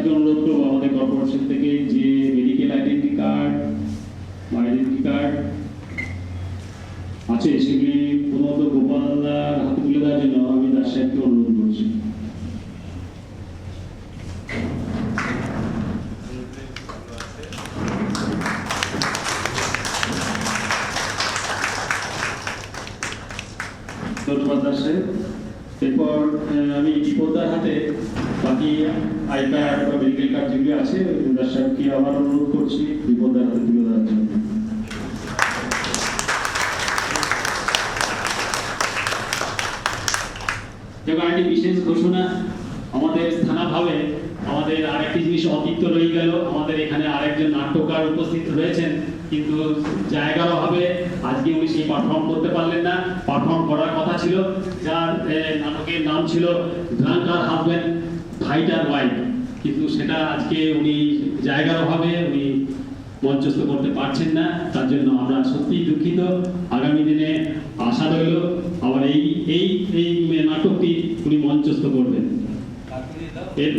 সাহেবকে অনুরোধ করবো আমাদের কর্পোরেশন থেকে যে মেডিকেল আইডেন্টি কার্ড আছে সেগুলি প্রথমত গোপালদার হাতে তুলে দেওয়ার জন্য আমি দাস সাহেবকে অনুরোধ করছি। ধন্যবাদ দাস সাহেব। এরপর আমি বিপদার হাতে বাকি আই কার্ড বা মেডিকেল কার্ড যেগুলি আছে দাস সাহেবকে আবার অনুরোধ করছি বিপদার হাতে তুলে দেওয়ার জন্য। এবং একটি বিশেষ ঘোষণা, আমাদের স্থানাভাবে আমাদের আরেকটি জিনিস অতিরিক্ত রয়ে গেল। আমাদের এখানে আরেকজন নাট্যকার উপস্থিত রয়েছেন, কিন্তু জায়গার অভাবে আজকে উনি সেই পারফর্ম করতে পারলেন না। পারফর্ম করার কথা ছিল, যার নাটকের নাম ছিল ড্রাঙ্কার হাজব্যান্ড ফাইটার ওয়াইফ, কিন্তু সেটা আজকে উনি জায়গার অভাবে উনি মঞ্চস্থ করতে পারছেন না। তার জন্য আমরা সত্যিই দুঃখিত। আগামী দিনে আশা রইল আবার এই নাটকটি উনি মঞ্চস্থ করবেন।